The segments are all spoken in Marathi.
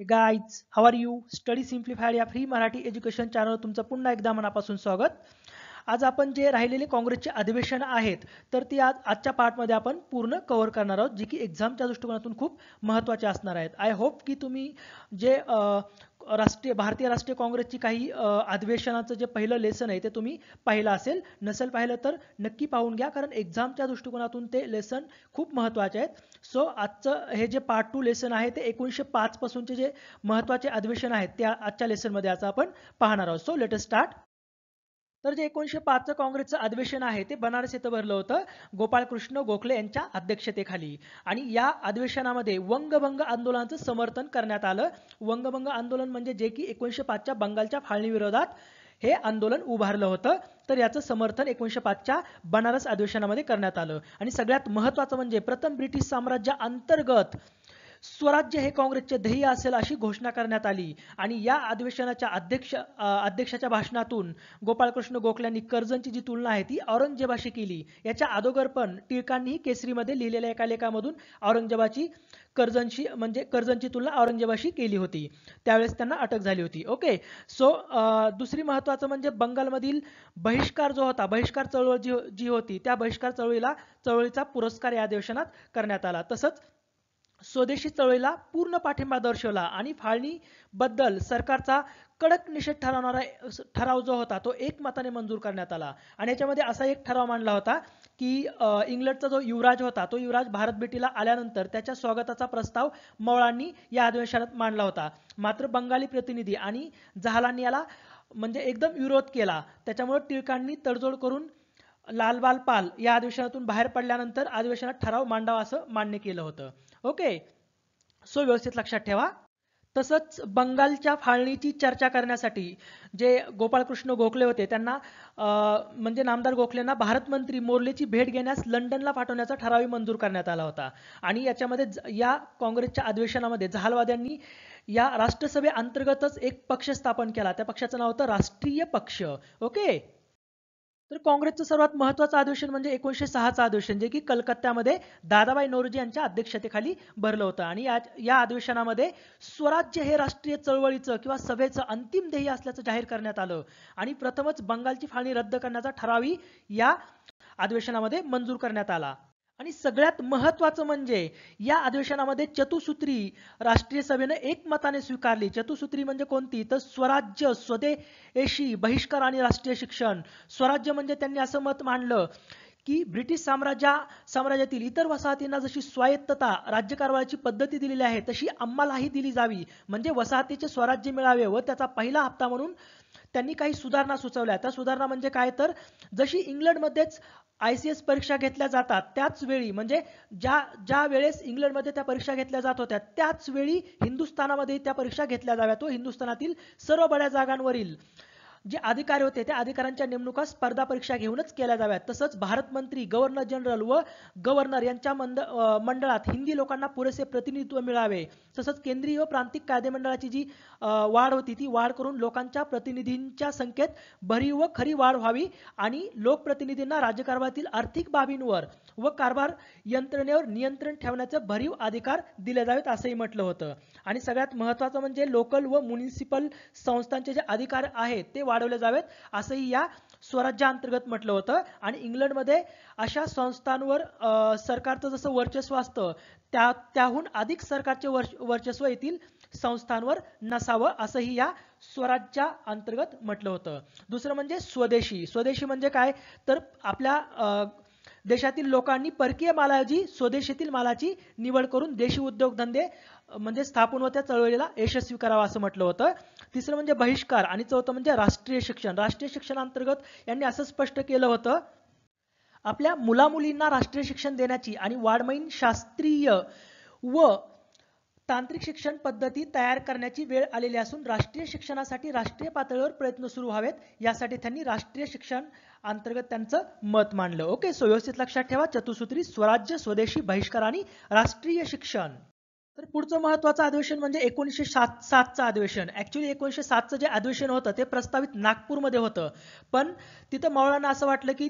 Guys how are you study simplified या फ्री मराठी एज्युकेशन चॅनल तुमचं पुन्हा एकदा मनापासून स्वागत. आज आपण जे राहिलेले काँग्रेसचे अधिवेशन आहेत तर ती आजच्या पार्टमध्ये आपण पूर्ण कव्हर करणार आहोत, जी की एक्झामच्या दृष्टिकोनातून खूप महत्त्वाचे असणार आहेत. आय होप की तुम्ही जे भारतीय राष्ट्रीय काँग्रेसची काही अधिवेशनाचं जे पहिलं लेसन आहे ते तुम्ही पाहिलं असेल. नसेल पाहिलं तर नक्की पाहून घ्या, कारण एक्झामच्या दृष्टिकोनातून ते लेसन खूप महत्त्वाचे आहेत. सो आजचं हे जे पार्ट 2 लेसन आहे ते 1905 पासूनचे जे महत्त्वाचे अधिवेशन आहेत त्या आजच्या लेसनमध्ये आज आपण पाहणार आहोत. So let us start. तर जे 1905चं काँग्रेसचं अधिवेशन आहे ते बनारस येथे भरलं होतं गोपाळकृष्ण गोखले यांच्या अध्यक्षतेखाली. आणि या अधिवेशनामध्ये वंगभंग आंदोलनाचं समर्थन करण्यात आलं. वंगभंग आंदोलन म्हणजे जे की 1905च्या बंगालच्या फाळणी विरोधात हे आंदोलन उभारलं होतं. तर याचं समर्थन 1905च्या बनारस अधिवेशनामध्ये करण्यात आलं. आणि सगळ्यात महत्त्वाचं म्हणजे प्रथम ब्रिटिश साम्राज्या अंतर्गत स्वराज्य हे काँग्रेसचे ध्येय असेल अशी घोषणा करण्यात आली. आणि या अधिवेशनाच्या अध्यक्षाच्या भाषणातून गोपाळकृष्ण गोखल्यांनी कर्जनची जी तुलना आहे ती औरंगजेबाशी केली. याच्या अगोदर पण टिळकांनीही केसरीमध्ये लिहिलेल्या एका लेखामधून औरंगजेबाची कर्जनची तुलना औरंगजेबाशी केली होती. त्यावेळेस त्यांना अटक झाली होती. ओके. सो दुसरी महत्त्वाचं म्हणजे बंगालमधील बहिष्कार जो होता, बहिष्कार चळवळ जी होती त्या बहिष्कार चळवळीचा पुरस्कार या अधिवेशनात करण्यात आला. तसंच स्वदेशी चळवळीला पूर्ण पाठिंबा दर्शवला आणि फाळणी बद्दल सरकारचा कडक निषेध ठरवणारा ठराव जो होता तो एकमताने मंजूर करण्यात आला. आणि याच्यामध्ये असा एक ठराव मांडला होता की इंग्लंडचा जो युवराज होता तो युवराज भारत भेटीला आल्यानंतर त्याच्या स्वागताचा प्रस्ताव मवाळांनी या अधिवेशनात मांडला होता. मात्र बंगाली प्रतिनिधी आणि जहालांनी याला म्हणजे एकदम विरोध केला. त्याच्यामुळे टिळकांनी तडजोड करून लालबाल पाल या अधिवेशनातून बाहेर पडल्यानंतर अधिवेशनात ठराव मांडावा असं मान्य केलं होतं. ओके. सो व्यवस्थित लक्षात ठेवा. तसंच बंगालच्या फाळणीची चर्चा करण्यासाठी जे गोपाळकृष्ण गोखले होते त्यांना म्हणजे नामदार गोखलेंना भारत मंत्री मोर्लेची भेट घेण्यास लंडनला पाठवण्याचा ठरावही मंजूर करण्यात आला होता. आणि याच्यामध्ये या काँग्रेसच्या अधिवेशनामध्ये जहालवाद्यांनी या राष्ट्रसभेअंतर्गतच एक पक्ष स्थापन केला. त्या पक्षाचं नाव होतं राष्ट्रीय पक्ष. ओके. तर काँग्रेसचं सर्वात महत्त्वाचं अधिवेशन म्हणजे 1906चं अधिवेशन, जे की कलकत्त्यामध्ये दादाभाई नौरोजी यांच्या अध्यक्षतेखाली भरलं होतं. आणि या अधिवेशनामध्ये स्वराज्य हे राष्ट्रीय चळवळीचं किंवा सभेचं अंतिम ध्येय असल्याचं जाहीर करण्यात आलं. आणि प्रथमच बंगालची फाळणी रद्द करण्याचा ठरावही या अधिवेशनामध्ये मंजूर करण्यात आला. आणि सगळ्यात महत्त्वाचं म्हणजे या अधिवेशनामध्ये चतुसूत्री राष्ट्रीय सभेने एकमताने स्वीकारली. चतुसूत्री म्हणजे कोणती? तर स्वराज्य, स्वदेशी, बहिष्कार आणि राष्ट्रीय शिक्षण. स्वराज्य म्हणजे त्यांनी असं मत मांडलं की ब्रिटिश साम्राज्यातील इतर वसाहतींना जशी स्वायत्तता राज्यकारभाराची पद्धती दिलेली आहे तशी आम्हालाही दिली जावी, म्हणजे वसाहतीचे स्वराज्य मिळावे. व त्याचा पहिला हप्ता म्हणून त्यांनी काही सुधारणा सुचवल्या. त्या सुधारणा म्हणजे काय? तर जशी इंग्लंडमध्येच ICS परीक्षा घेतल्या जातात त्याच वेळी, म्हणजे ज्या वेळेस इंग्लंडमध्ये त्या परीक्षा घेतल्या जात होत्या त्याच वेळी हिंदुस्थानामध्ये त्या परीक्षा घेतल्या जाव्यात. व हिंदुस्थानातील सर्व बड्या जागांवरील जे अधिकारी होते त्या अधिकाऱ्यांच्या नेमणुका स्पर्धा परीक्षा घेऊनच केल्या जाव्यात. तसंच भारत मंत्री, गव्हर्नर जनरल व गव्हर्नर यांच्या मंडळात हिंदी लोकांना पुरेसे प्रतिनिधित्व मिळावे. तसंच केंद्रीय व प्रांतिक कायदेमंडळाची जी वाढ होती ती वाढ करून लोकांच्या प्रतिनिधींच्या संख्येत भरीव व खरी वाढ व्हावी. आणि लोकप्रतिनिधींना राज्यकारभारातील आर्थिक बाबींवर व कारभार यंत्रणेवर नियंत्रण ठेवण्याचे भरीव अधिकार दिले जावेत असंही म्हटलं होतं. आणि सगळ्यात महत्त्वाचं म्हणजे लोकल व म्युनिसिपल संस्थांचे जे अधिकार आहेत ते वाढवले जावेत असंही या स्वराज्याअंतर्गत म्हटलं होतं. आणि इंग्लंडमध्ये अशा संस्थांवर सरकारचं जसं वर्चस्व असतं त्याहून अधिक सरकारचे वर्चस्व येथील संस्थांवर नसावं असंही या स्वराज्या अंतर्गत म्हटलं होतं. दुसरं म्हणजे स्वदेशी. स्वदेशी म्हणजे काय? तर आपल्या देशातील लोकांनी परकीय मालाऐवजी स्वदेशीतील मालाची निवड करून देशी उद्योगधंदे म्हणजे स्थापन व त्या चळवळीला यशस्वी करावा असं म्हटलं होतं. तिसरं म्हणजे बहिष्कार. आणि चौथं म्हणजे राष्ट्रीय शिक्षण. राष्ट्रीय शिक्षणाअंतर्गत यांनी असं स्पष्ट केलं होतं, आपल्या मुलामुलींना राष्ट्रीय शिक्षण देण्याची आणि वाडमयीन शास्त्रीय व तांत्रिक शिक्षण पद्धती तयार करण्याची वेळ आलेली असून राष्ट्रीय शिक्षणासाठी राष्ट्रीय पातळीवर प्रयत्न सुरू व्हावेत यासाठी त्यांनी राष्ट्रीय शिक्षण अंतर्गत त्यांचं मत मांडलं. ओके. सो व्यवस्थित लक्षात ठेवा. चतुसूत्री स्वराज्य, स्वदेशी, बहिष्कार आणि राष्ट्रीय शिक्षण. तर पुढचं महत्त्वाचं अधिवेशन म्हणजे 1907चं अधिवेशन. ॲक्च्युअली 1907चं जे अधिवेशन होतं ते प्रस्तावित नागपूरमध्ये होतं. पण तिथं मौलाना असं वाटलं की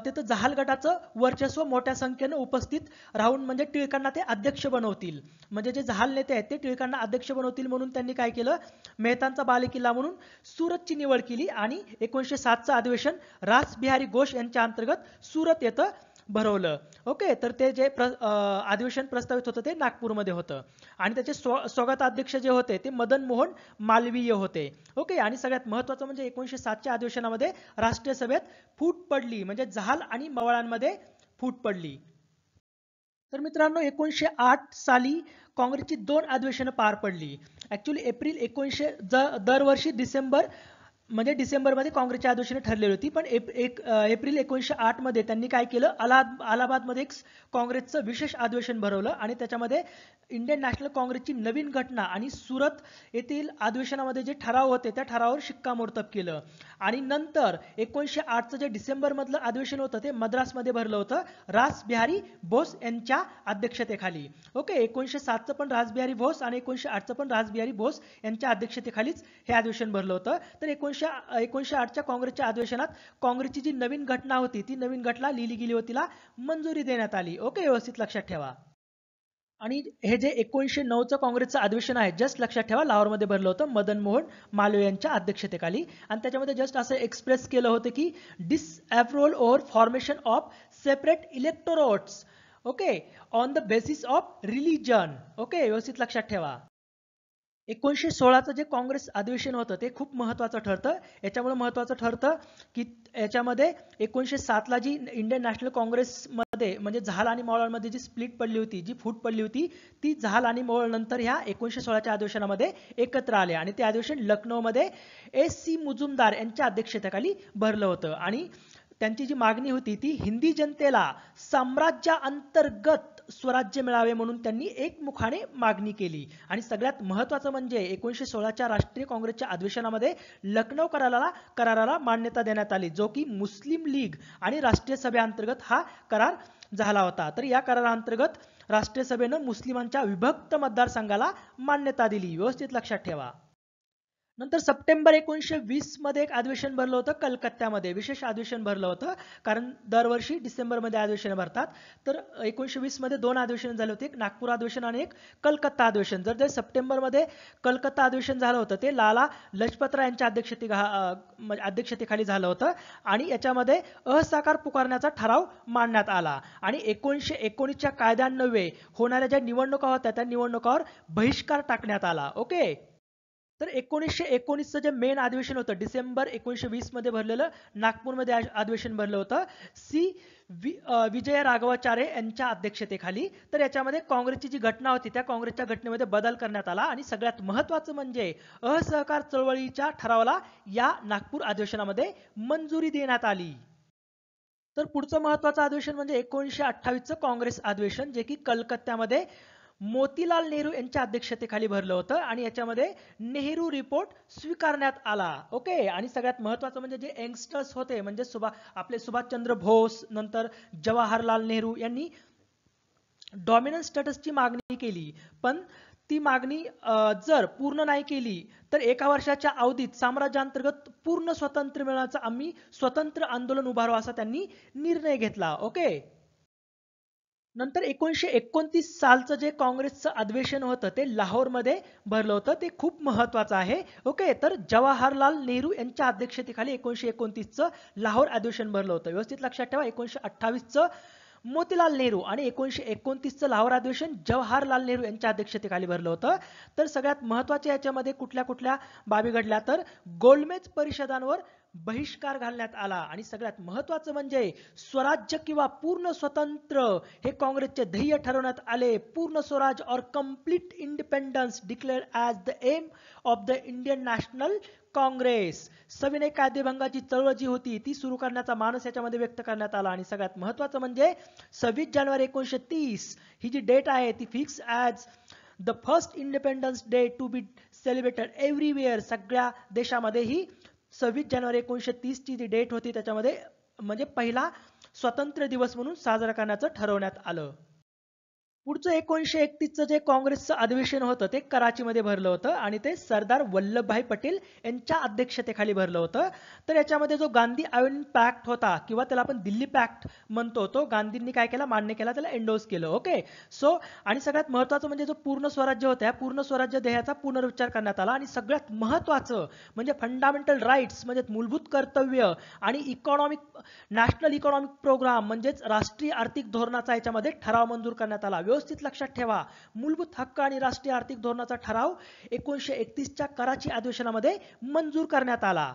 तिथं जहाल गटाचं वर्चस्व मोठ्या संख्येनं उपस्थित राहून म्हणजे टिळकांना ते अध्यक्ष बनवतील. म्हणजे जे जहाल नेते आहेत ते टिळकांना अध्यक्ष बनवतील म्हणून त्यांनी काय केलं, मेहतांचा बालेकिल्ला म्हणून सुरतची निवड केली आणि 1907चं अधिवेशन रास बिहारी घोष यांच्या अंतर्गत सुरत येथं भरवलं. ओके, तर ते जे अधिवेशन प्रस्तावित होतं ते नागपूरमध्ये होतं आणि त्याचे स्वागताध्यक्ष जे होते ते मदन मोहन मालवीय होते. ओके, आणि सगळ्यात महत्त्वाचं म्हणजे 1907च्या अधिवेशनामध्ये राष्ट्रीय सभेत फूट पडली, म्हणजे जहाल आणि मवाळांमध्ये फूट पडली. तर मित्रांनो 1908 साली काँग्रेसची 2 अधिवेशनं पार पडली. ॲक्च्युअली एप्रिल 1900 दरवर्षी म्हणजे डिसेंबरमध्ये काँग्रेसची अधिवेशने ठरलेली होती. पण एप्रिल 1908 मध्ये त्यांनी काय केलं, अलाहाबादमध्ये एक काँग्रेसचं विशेष अधिवेशन भरवलं आणि त्याच्यामध्ये इंडियन नॅशनल काँग्रेसची नवीन घटना आणि सुरत येथील अधिवेशनामध्ये जे ठराव होते त्या ठरावावर शिक्कामोर्तब केलं. आणि नंतर 1908चं जे डिसेंबरमधलं अधिवेशन होतं ते मद्रासमध्ये भरलं होतं रास बिहारी बोस यांच्या अध्यक्षतेखाली. ओके, 1907चं पण रासबिहारी बोस आणि 1908चं पण रासबिहारी बोस यांच्या अध्यक्षतेखालीच हे अधिवेशन भरलं होतं. तर 1908च्या काँग्रेसच्या अधिवेशनात काँग्रेसची जी नवीन घटना होती ती नवीन घटना लिहिली गेली होती, तिला मंजुरी देण्यात आली. ओके, व्यवस्थित लक्षात ठेवा. आणि हे जे 1909चं काँग्रेसचं अधिवेशन आहे जस्ट लक्षात ठेवा लाहोरमध्ये भरलं होतं मदन मोहन मालवीय यांच्या अध्यक्षतेखाली. आणि त्याच्यामध्ये जस्ट असं एक्सप्रेस केलं होतं की disapproval over formation of separate electorates, okay, on the basis of religion. Okay, व्यवस्थित लक्षात ठेवा. 1916चं जे काँग्रेस अधिवेशन होतं ते खूप महत्त्वाचं ठरतं. याच्यामुळे महत्त्वाचं ठरतं की याच्यामध्ये 1907ला जी इंडियन नॅशनल काँग्रेसमध्ये म्हणजे जहाल आणि मवाळांमध्ये जी स्प्लिट पडली होती, जी फूट पडली होती, ती जहाल आणि मवाळ नंतर ह्या 1916च्या अधिवेशनामध्ये एकत्र आले आणि ते अधिवेशन लखनौमध्ये S.C. मुजुमदार यांच्या अध्यक्षतेखाली भरलं होतं. आणि त्यांची जी मागणी होती ती हिंदी जनतेला साम्राज्याअंतर्गत स्वराज्य मिळावे म्हणून त्यांनी एकमुखाने मागणी केली. आणि सगळ्यात महत्त्वाचं म्हणजे 1916च्या राष्ट्रीय काँग्रेसच्या अधिवेशनामध्ये लखनौ कराराला मान्यता देण्यात आली, जो की मुस्लिम लीग आणि राष्ट्रीय सभेअंतर्गत हा करार झाला होता. तर या कराराअंतर्गत राष्ट्रीय सभेनं मुस्लिमांच्या विभक्त मतदारसंघाला मान्यता दिली. व्यवस्थित लक्षात ठेवा. नंतर सप्टेंबर 1920 मध्ये एक अधिवेशन भरलं होतं कलकत्त्यामध्ये, विशेष अधिवेशन भरलं होतं, कारण दरवर्षी डिसेंबरमध्ये अधिवेशन भरतात. तर 1920 मध्ये 2 अधिवेशन झाले होते, एक नागपूर अधिवेशन आणि एक कलकत्ता अधिवेशन. जर ते सप्टेंबरमध्ये कलकत्ता अधिवेशन झालं होतं ते लाला लजपतराय यांच्या अध्यक्षतेखाली झालं होतं आणि याच्यामध्ये असहकार पुकारण्याचा ठराव मांडण्यात आला. आणि 1919च्या कायद्यान्वये होणाऱ्या ज्या निवडणुका होत्या त्या निवडणुकावर बहिष्कार टाकण्यात आला. ओके, तर 1919चं जे मेन अधिवेशन होतं डिसेंबर 1920 मध्ये भरलेलं नागपूरमध्ये अधिवेशन भरलं होतं विजय राघवाचार्य यांच्या अध्यक्षतेखाली. तर याच्यामध्ये काँग्रेसची जी घटना होती त्या काँग्रेसच्या घटनेमध्ये बदल करण्यात आला आणि सगळ्यात महत्त्वाचं म्हणजे असहकार चळवळीच्या ठरावाला या नागपूर अधिवेशनामध्ये मंजुरी देण्यात आली. तर पुढचं महत्त्वाचं अधिवेशन म्हणजे 1928चं काँग्रेस अधिवेशन, जे की कलकत्त्यामध्ये मोतीलाल नेहरू यांच्या अध्यक्षतेखाली भरलं होतं आणि याच्यामध्ये नेहरू रिपोर्ट स्वीकारण्यात आला. ओके, आणि सगळ्यात महत्त्वाचं म्हणजे जे यंगस्टर्स होते म्हणजे आपले सुभाषचंद्र बोस नंतर जवाहरलाल नेहरू यांनी डॉमिनन्स स्टेटसची मागणी केली. पण ती मागणी जर पूर्ण नाही केली तर एका वर्षाच्या अवधीत साम्राज्याअंतर्गत पूर्ण स्वातंत्र्य मिळवण्याचं आम्ही स्वतंत्र आंदोलन उभारू असा त्यांनी निर्णय घेतला. ओके, नंतर 1929 सालचं जे काँग्रेसचं अधिवेशन होतं ते लाहोरमध्ये भरलं होतं, ते खूप महत्त्वाचं आहे. ओके, तर जवाहरलाल नेहरू यांच्या अध्यक्षतेखाली 1929चं लाहोर अधिवेशन भरलं होतं. व्यवस्थित लक्षात ठेवा, 1928चं मोतीलाल नेहरू आणि 1929चं लाहोर अधिवेशन जवाहरलाल नेहरू यांच्या अध्यक्षतेखाली भरलं होतं. तर सगळ्यात महत्त्वाच्या याच्यामध्ये कुठल्या कुठल्या बाबी घडल्या तर गोलमेज परिषदांवर बहिष्कार घालण्यात आला आणि सगळ्यात महत्त्वाचं म्हणजे स्वराज्य किंवा पूर्ण स्वतंत्र हे काँग्रेसचे ध्येय ठरवण्यात आले. Purna Swaraj or complete independence declared as the aim of the Indian National Congress. सविनय कायदेभंगाची चळवळ जी होती ती सुरू करण्याचा मानस याच्यामध्ये व्यक्त करण्यात आला. आणि सगळ्यात महत्त्वाचं म्हणजे 26 जानेवारी 1930 ही जी डेट आहे ती fix as the first independence day to be celebrated everywhere. सगळ्या देशामध्ये ही 26 जानेवारी 1930 ची जी डेट होती त्याच्यामध्ये म्हणजे पहिला स्वातंत्र्य दिवस म्हणून साजरा करण्याचं ठरवण्यात आलं. पुढचं 1931चं जे काँग्रेसचं अधिवेशन होतं ते कराचीमध्ये भरलं होतं आणि ते सरदार वल्लभभाई पटेल यांच्या अध्यक्षतेखाली भरलं होतं. तर याच्यामध्ये जो गांधी आयर्न पॅक्ट होता किंवा त्याला आपण दिल्ली पॅक्ट म्हणतो, तो गांधींनी काय केला, मान्य केला, त्याला एंडोर्स केलं. ओके. सो आणि सगळ्यात महत्त्वाचं म्हणजे जो पूर्ण स्वराज्य होता, पूर्ण स्वराज्य ध्येयाचा पुनरुच्चार करण्यात आला आणि सगळ्यात महत्त्वाचं म्हणजे फंडामेंटल राईट्स म्हणजे मूलभूत कर्तव्य आणि नॅशनल इकॉनॉमिक प्रोग्राम म्हणजेच राष्ट्रीय आर्थिक धोरणाचा याच्यामध्ये ठराव मंजूर करण्यात आला. व्यवस्थित लक्षात ठेवा, मूलभूत हक्क आणि राष्ट्रीय आर्थिक धोरणाचा ठराव 1931च्या कराची अधिवेशनामध्ये मंजूर करण्यात आला.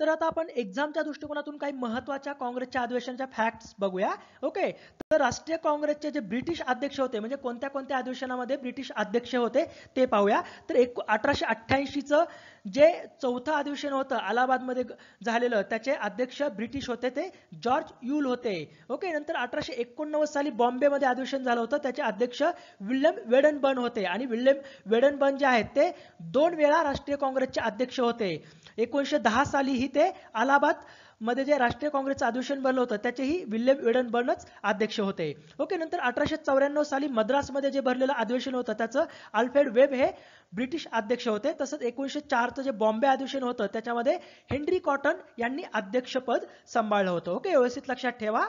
तर आता आपण एक्झामच्या दृष्टिकोनातून काही महत्त्वाच्या काँग्रेसच्या अधिवेशनाच्या फॅक्ट्स बघूया. ओके. तर राष्ट्रीय काँग्रेसचे जे ब्रिटिश अध्यक्ष होते, म्हणजे कोणत्या कोणत्या अधिवेशनामध्ये ब्रिटिश अध्यक्ष होते ते पाहूया. तर 1888चं जे चौथं अधिवेशन होतं अलाहाबादमध्ये झालेलं, त्याचे अध्यक्ष ब्रिटिश होते, ते जॉर्ज यूल होते. ओके. नंतर 1889 साली बॉम्बेमध्ये अधिवेशन झालं होतं, त्याचे अध्यक्ष विल्यम वेडनबर्न होते आणि विल्यम वेडनबर्न जे आहेत ते 2 वेळा राष्ट्रीय काँग्रेसचे अध्यक्ष होते. 1910 सालीही ते अलाहाबाद मध्ये जे राष्ट्रीय काँग्रेसचं अधिवेशन भरलं होतं त्याचेही विल्यम वेडनबर्नच अध्यक्ष होते. ओके. नंतर 1894 साली मद्रासमध्ये जे भरलेलं अधिवेशन होतं त्याचं अल्फ्रेड वेब हे ब्रिटिश अध्यक्ष होते. तसंच 1904चं जे बॉम्बे अधिवेशन होतं त्याच्यामध्ये हेनरी कॉटन यांनी अध्यक्षपद सांभाळलं होतं. ओके. व्यवस्थित लक्षात ठेवा.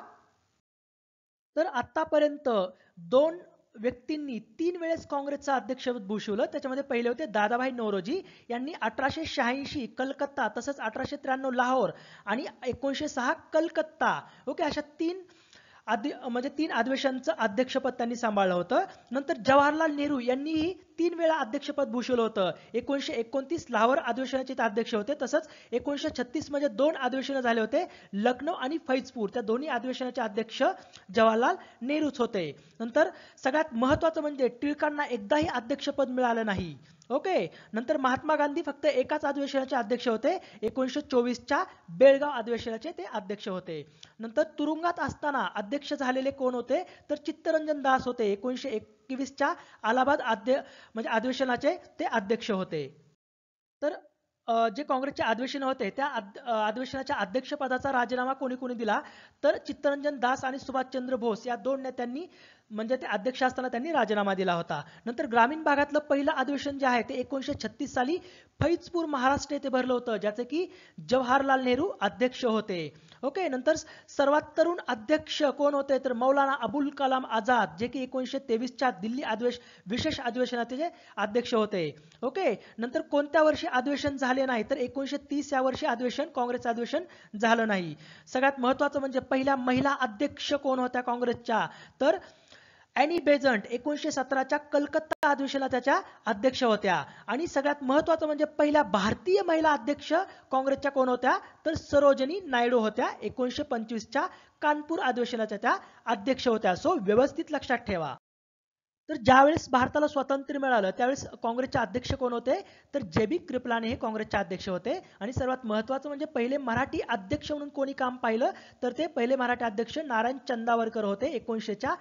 तर आतापर्यंत 2 व्यक्तींनी 3 वेळेस काँग्रेसचं अध्यक्षपद भूषवलं. त्याच्यामध्ये पहिले होते दादाभाई नौरोजी यांनी 1886 कलकत्ता, तसंच 1893 लाहोर आणि 1906 कलकत्ता. ओके. अशा 3 अधिवेशनचं अध्यक्षपद त्यांनी सांभाळलं होतं. नंतर जवाहरलाल नेहरू यांनीही 3 वेळा अध्यक्षपद भूषवलं होतं. 1929 लाहोर अधिवेशनाचे ते अध्यक्ष होते. तसंच 1936 मध्ये 2 अधिवेशनं झाले होते, लखनौ आणि फैजपूर. त्या दोन्ही अधिवेशनाचे अध्यक्ष जवाहरलाल नेहरूच होते. नंतर सगळ्यात महत्त्वाचं म्हणजे टिळकांना एकदाही अध्यक्षपद मिळालं नाही. ओके. नंतर महात्मा गांधी फक्त एकाच अधिवेशनाचे अध्यक्ष होते, 1924च्या बेळगाव अधिवेशनाचे ते अध्यक्ष होते. नंतर तुरुंगात असताना अध्यक्ष झालेले कोण होते, तर चित्तरंजन दास होते. 1921च्या अलाहाबाद म्हणजे अधिवेशनाचे ते अध्यक्ष होते. तर जे काँग्रेसचे अधिवेशन होते त्या अधिवेशनाच्या अध्यक्षपदाचा राजीनामा कोणी कोणी दिला, तर चित्तरंजन दास आणि सुभाषचंद्र बोस या 2 नेत्यांनी, म्हणजे ते अध्यक्ष असताना त्यांनी राजीनामा दिला होता. नंतर ग्रामीण भागातलं पहिलं अधिवेशन जे आहे ते 1936 साली फैजपूर महाराष्ट्र येथे भरलं होतं, ज्याचे की जवाहरलाल नेहरू अध्यक्ष होते. ओके. नंतर सर्वात तरुण अध्यक्ष कोण होते, तर मौलाना अबुल कलाम आझाद, जे की 1923च्या दिल्ली विशेष अधिवेशनाचे अध्यक्ष होते. ओके. नंतर कोणत्या वर्षी अधिवेशन झाले नाही, तर 1930 या वर्षी काँग्रेस अधिवेशन झालं नाही. सगळ्यात महत्त्वाचं म्हणजे पहिल्या महिला अध्यक्ष कोण होत्या काँग्रेसच्या, तर ॲनी बेझंट 1917च्या कलकत्ता अधिवेशनात त्याच्या अध्यक्ष होत्या. आणि सगळ्यात महत्त्वाचं म्हणजे पहिल्या भारतीय महिला अध्यक्ष काँग्रेसच्या कोण होत्या, तर सरोजिनी नायडू होत्या. 1925च्या कानपूर अधिवेशनाच्या त्या अध्यक्ष होत्या. सो व्यवस्थित लक्षात ठेवा. तर ज्यावेळेस भारताला स्वातंत्र्य मिळालं त्यावेळेस काँग्रेसचे अध्यक्ष कोण होते, तर जे.बी. कृपलानी हे काँग्रेसचे अध्यक्ष होते. आणि सर्वात महत्त्वाचं म्हणजे पहिले मराठी अध्यक्ष म्हणून कोणी काम पाहिलं, तर ते पहिले मराठी अध्यक्ष नारायण चंदावरकर होते. 1900च्या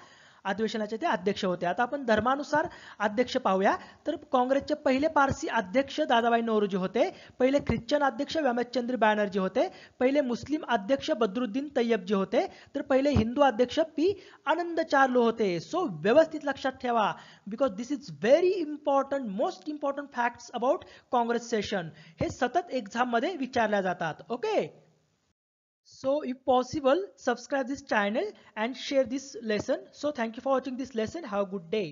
अधिवेशनाचे ते अध्यक्ष होते. आता आपण धर्मानुसार अध्यक्ष पाहूया. तर काँग्रेसचे पहिले पारसी अध्यक्ष दादाभाई नौरोजी होते. पहिले ख्रिश्चन अध्यक्ष व्यामचंद्र बॅनर्जी होते. पहिले मुस्लिम अध्यक्ष बद्रुद्दीन तय्यबजी होते. तर पहिले हिंदू अध्यक्ष पी आनंद चार्लो होते. सो व्यवस्थित लक्षात ठेवा, because this is very important, most important facts about Congress session. हे सतत एक्झाम मध्ये विचारल्या जातात. Okay. So if possible, subscribe this channel and share this lesson. So thank you for watching this lesson. Have a good day.